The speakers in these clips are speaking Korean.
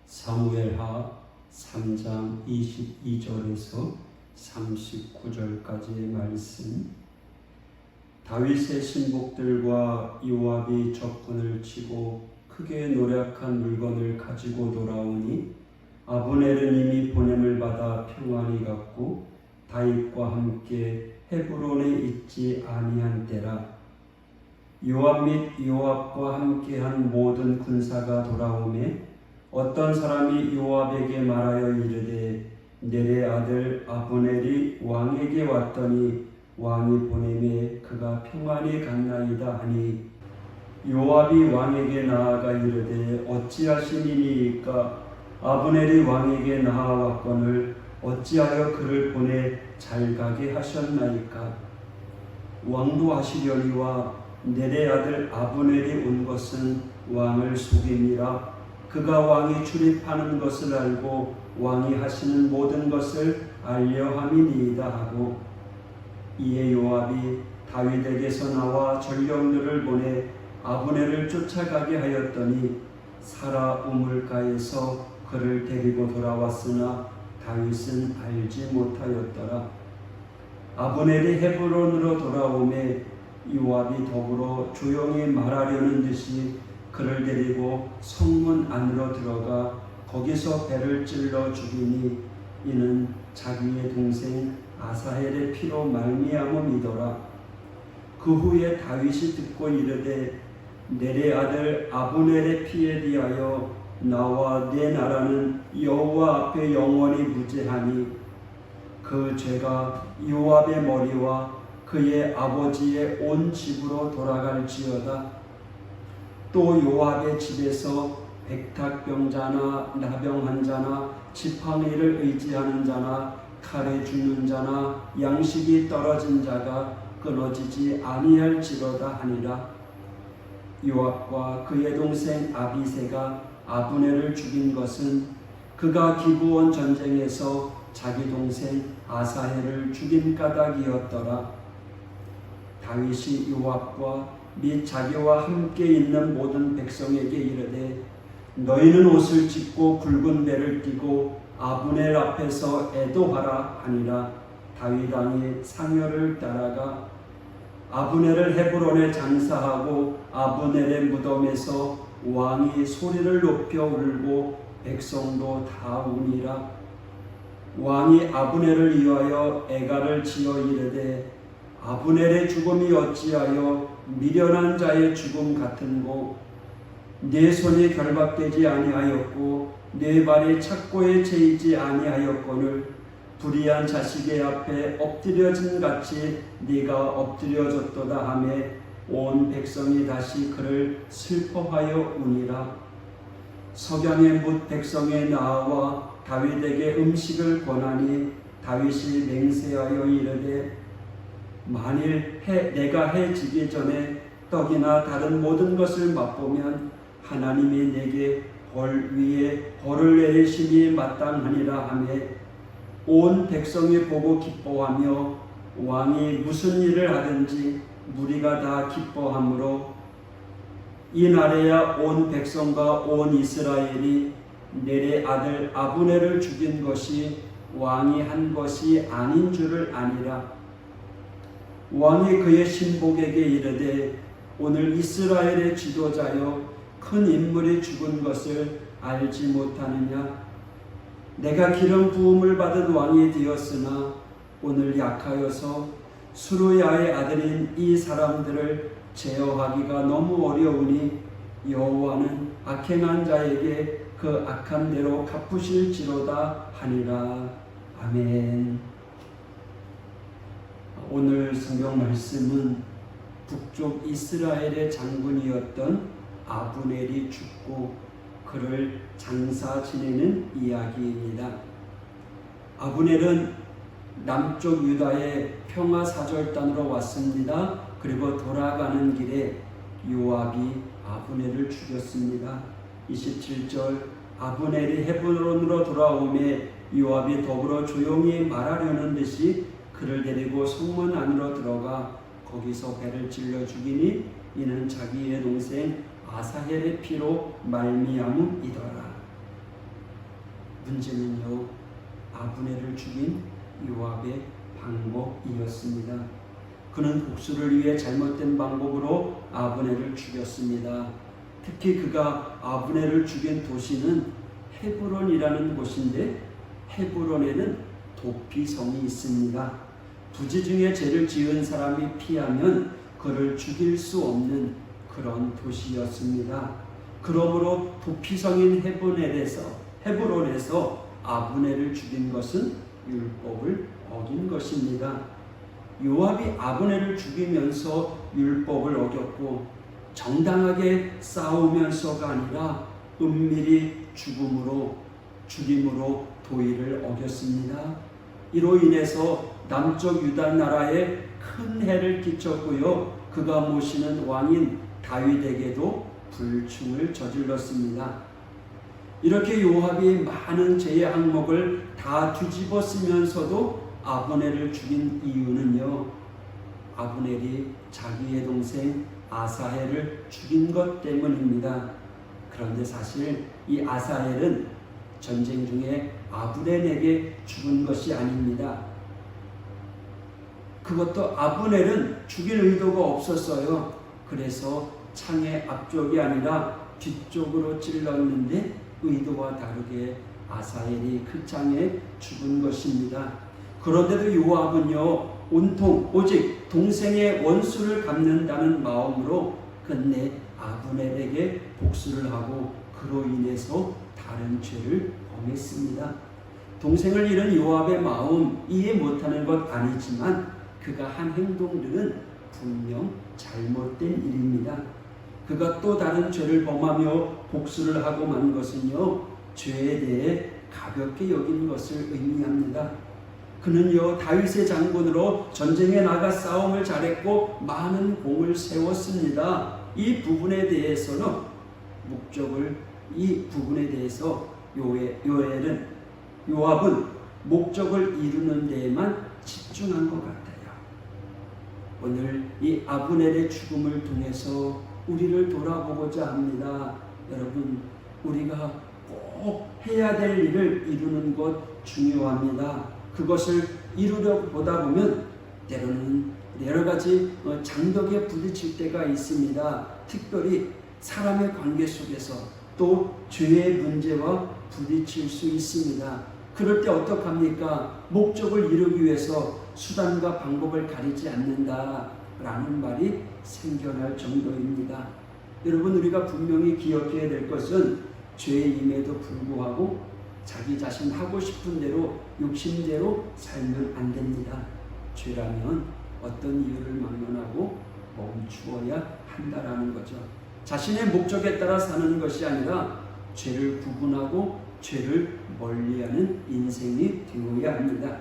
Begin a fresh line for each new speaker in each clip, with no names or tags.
사무엘하 3장 22절에서 39절까지의 말씀. 다윗의 신복들과 요압이 적군을 치고 크게 노력한 물건을 가지고 돌아오니 아브넬은 이미 보냄을 받아 평안히 갔고 다윗과 함께 헤브론에 있지 아니한 때라. 요압 및 요압과 함께한 모든 군사가 돌아오매 어떤 사람이 요압에게 말하여 이르되 넬의 아들 아브넬이 왕에게 왔더니 왕이 보내매 그가 평안히 갔나이다 하니, 요압이 왕에게 나아가 이르되 어찌하시니이까? 아브넬이 왕에게 나아왔거늘 어찌하여 그를 보내 잘 가게 하셨나이까? 왕도 하시려니와 넬의 아들 아브넬이 온 것은 왕을 속임이라. 그가 왕이 출입하는 것을 알고 왕이 하시는 모든 것을 알려 함이니이다 하고, 이에 요압이 다윗에게서 나와 전령들을 보내 아브넬을 쫓아가게 하였더니 사라 우물가에서 그를 데리고 돌아왔으나 다윗은 알지 못하였더라. 아브넬이 헤브론으로 돌아오매 요압이 더불어 조용히 말하려는 듯이 그를 데리고 성문 안으로 들어가 거기서 배를 찔러 죽이니 이는 자기의 동생 아사헬의 피로 말미암음이더라. 그 후에 다윗이 듣고 이르되 넬의 아들 아브넬의 피에 대하여 나와 내 나라는 여호와 앞에 영원히 무죄하니 그 죄가 요압의 머리와 그의 아버지의 온 집으로 돌아갈지어다. 또 요압의 집에서 백탁병자나 나병한 자나 지팡이를 의지하는 자나 칼에 죽는 자나 양식이 떨어진 자가 끊어지지 아니할지로다 하니라. 요압과 그의 동생 아비새가 아브넬을 죽인 것은 그가 기브온 전쟁에서 자기 동생 아사헬을 죽인 까닭이었더라. 다윗이 요압과 및 자기와 함께 있는 모든 백성에게 이르되 너희는 옷을 찢고 굵은 배를 띠고 아브넬 앞에서 애도하라 하니라. 다윗 왕이 상여를 따라가 아브넬을 헤브론에 장사하고 아브넬의 무덤에서 왕이 소리를 높여 울고 백성도 다 우니라. 왕이 아브넬을 위하여 애가를 지어 이르되 아브넬의 죽음이 어찌하여 미련한 자의 죽음 같은고? 내 손이 결박되지 아니하였고 내 발이 착고에 채이지 아니하였거늘 불의한 자식의 앞에 엎드려진 같이 네가 엎드려졌도다 하며 온 백성이 다시 그를 슬퍼하여 우니라. 석양의 뭇 백성에 나와 다윗에게 음식을 권하니 다윗이 맹세하여 이르되 만일 내가 해 지기 전에 떡이나 다른 모든 것을 맛보면 하나님이 내게 벌 위에 벌을 내리심이 마땅하니라 하며 온 백성이 보고 기뻐하며 왕이 무슨 일을 하든지 무리가 다 기뻐하므로 이날에야 온 백성과 온 이스라엘이 넬의 아들 아브넬을 죽인 것이 왕이 한 것이 아닌 줄을 아니라. 왕이 그의 신복에게 이르되 오늘 이스라엘의 지도자여 큰 인물이 죽은 것을 알지 못하느냐? 내가 기름 부음을 받은 왕이 되었으나 오늘 약하여서 수르야의 아들인 이 사람들을 제어하기가 너무 어려우니 여호와는 악행한 자에게 그 악한 대로 갚으실지로다 하니라. 아멘. 오늘 성경 말씀은 북쪽 이스라엘의 장군이었던 아브넬이 죽고 그를 장사 지내는 이야기입니다. 아브넬은 남쪽 유다의 평화사절단으로 왔습니다. 그리고 돌아가는 길에 요압이 아브넬을 죽였습니다. 27절 아브넬이 헤브론으로 돌아오매 요압이 더불어 조용히 말하려는 듯이 그를 데리고 성문 안으로 들어가 거기서 배를 찔러 죽이니 이는 자기의 동생 아사헬의 피로 말미암음이더라. 문제는요, 아브넬을 죽인 요압의 방법이었습니다. 그는 복수를 위해 잘못된 방법으로 아브넬을 죽였습니다. 특히 그가 아브넬을 죽인 도시는 헤브론이라는 곳인데, 헤브론에는 도피성이 있습니다. 부지 중에 죄를 지은 사람이 피하면 그를 죽일 수 없는 그런 도시였습니다. 그러므로 도피성인 헤브론에서 아브넬을 죽인 것은 율법을 어긴 것입니다. 요압이 아브넬을 죽이면서 율법을 어겼고 정당하게 싸우면서가 아니라 은밀히 죽임으로 도의를 어겼습니다. 이로 인해서 남쪽 유다 나라에 큰 해를 끼쳤고요, 그가 모시는 왕인 다윗에게도 불충을 저질렀습니다. 이렇게 요압이 많은 죄의 항목을 다 뒤집어 쓰면서도 아브넬을 죽인 이유는요, 아브넬이 자기의 동생 아사헬을 죽인 것 때문입니다. 그런데 사실 이 아사헬은 전쟁 중에 아브넬에게 죽은 것이 아닙니다. 그것도 아브넬은 죽일 의도가 없었어요. 그래서 창의 앞쪽이 아니라 뒤쪽으로 찔렀는데 의도와 다르게 아사헬이 그 창에 죽은 것입니다. 그런데도 요압은요, 온통 오직 동생의 원수를 갚는다는 마음으로 끝내 아브넬에게 복수를 하고 그로 인해서 다른 죄를 범했습니다. 동생을 잃은 요압의 마음 이해 못하는 것 아니지만 그가 한 행동들은 분명 잘못된 일입니다. 그가 또 다른 죄를 범하며 복수를 하고 만 것은요, 죄에 대해 가볍게 여긴 것을 의미합니다. 그는요, 다윗의 장군으로 전쟁에 나가 싸움을 잘했고 많은 공을 세웠습니다. 이 부분에 대해서 요압은 목적을 이루는 데에만 집중한 것 같아요. 오늘 이 아브넬의 죽음을 통해서 우리를 돌아보고자 합니다. 여러분, 우리가 꼭 해야 될 일을 이루는 것 중요합니다. 그것을 이루려 보다 보면 때로는 여러 가지 장벽에 부딪힐 때가 있습니다. 특별히 사람의 관계 속에서 또 죄의 문제와 부딪힐 수 있습니다. 그럴 때 어떡합니까? 목적을 이루기 위해서 수단과 방법을 가리지 않는다라는 말이 생겨날 정도입니다. 여러분, 우리가 분명히 기억해야 될 것은 죄임에도 불구하고 자기 자신 하고 싶은 대로 욕심대로 살면 안 됩니다. 죄라면 어떤 이유를 막론하고 멈추어야 한다라는 거죠. 자신의 목적에 따라 사는 것이 아니라 죄를 구분하고 죄를 멀리하는 인생이 되어야 합니다.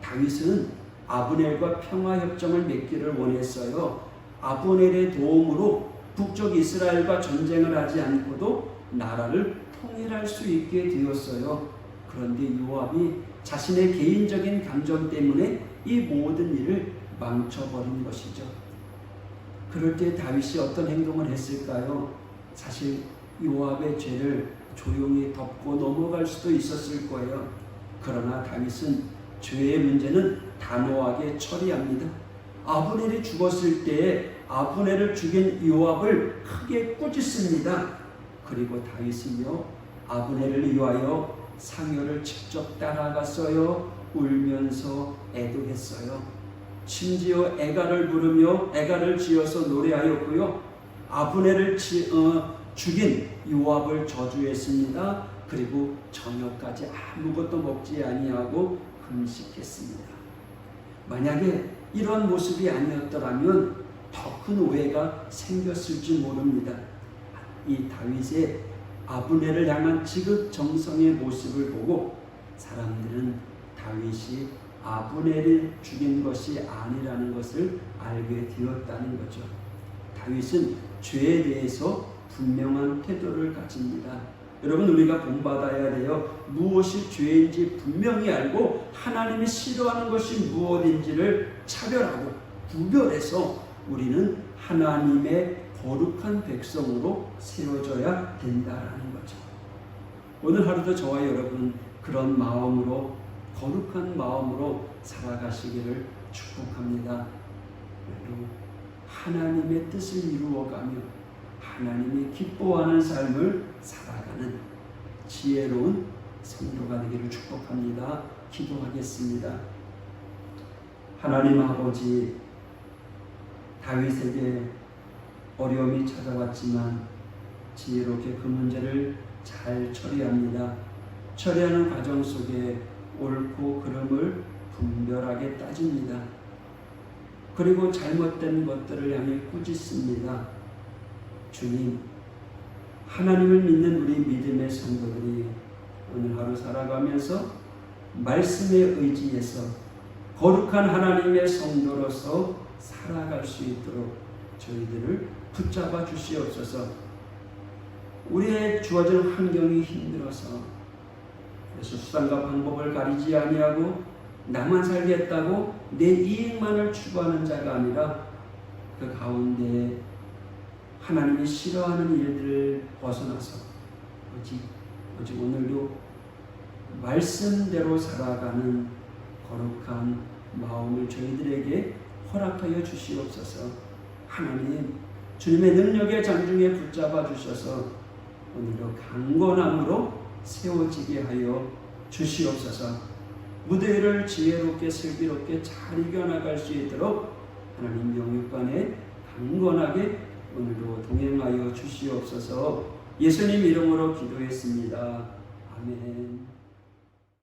다윗은 아브넬과 평화협정을 맺기를 원했어요. 아브넬의 도움으로 북쪽 이스라엘과 전쟁을 하지 않고도 나라를 통일할 수 있게 되었어요. 그런데 요압이 자신의 개인적인 감정 때문에 이 모든 일을 망쳐버린 것이죠. 그럴 때 다윗이 어떤 행동을 했을까요? 사실 요압의 죄를 조용히 덮고 넘어갈 수도 있었을 거예요. 그러나 다윗은 죄의 문제는 단호하게 처리합니다. 아브넬이 죽었을 때 아브넬을 죽인 요압을 크게 꾸짖습니다. 그리고 다윗은요, 아브넬을 위하여 상여를 직접 따라갔어요. 울면서 애도했어요. 심지어 애가를 부르며 애가를 지어서 노래하였고요, 아브넬을 죽인 요압을 저주했습니다. 그리고 저녁까지 아무것도 먹지 아니하고 금식했습니다. 만약에 이런 모습이 아니었더라면 더 큰 오해가 생겼을지 모릅니다. 이 다윗의 아브넬을 향한 지극정성의 모습을 보고 사람들은 다윗이 아브넬을 죽인 것이 아니라는 것을 알게 되었다는 거죠. 다윗은 죄에 대해서 분명한 태도를 가집니다. 여러분, 우리가 본받아야 돼요. 무엇이 죄인지 분명히 알고 하나님이 싫어하는 것이 무엇인지를 차별하고 구별해서 우리는 하나님의 거룩한 백성으로 세워져야 된다는 거죠. 오늘 하루도 저와 여러분 그런 마음으로, 거룩한 마음으로 살아가시기를 축복합니다. 그리고 하나님의 뜻을 이루어가며 하나님이 기뻐하는 삶을 살아가는 지혜로운 성도가 되기를 축복합니다. 기도하겠습니다. 하나님 아버지, 다윗에게 어려움이 찾아왔지만 지혜롭게 그 문제를 잘 처리합니다. 처리하는 과정 속에 옳고 그름을 분별하게 따집니다. 그리고 잘못된 것들을 향해 꾸짖습니다. 주님, 하나님을 믿는 우리 믿음의 성도들이 오늘 하루 살아가면서 말씀에 의지해서 거룩한 하나님의 성도로서 살아갈 수 있도록 저희들을 붙잡아 주시옵소서. 우리의 주어진 환경이 힘들어서 그래서 수단과 방법을 가리지 아니하고 나만 살겠다고 내 이익만을 추구하는 자가 아니라 그 가운데 하나님이 싫어하는 일들을 벗어나서 오직 오늘도 말씀대로 살아가는 거룩한 마음을 저희들에게 허락하여 주시옵소서. 하나님, 주님의 능력의 장중에 붙잡아 주셔서 오늘도 강건함으로 세워지게 하여 주시옵소서. 무대 위를 지혜롭게 슬기롭게 잘 이겨나갈 수 있도록 하나님 영육간에 강건하게 오늘도 동행하여 주시옵소서. 예수님 이름으로 기도했습니다. 아멘.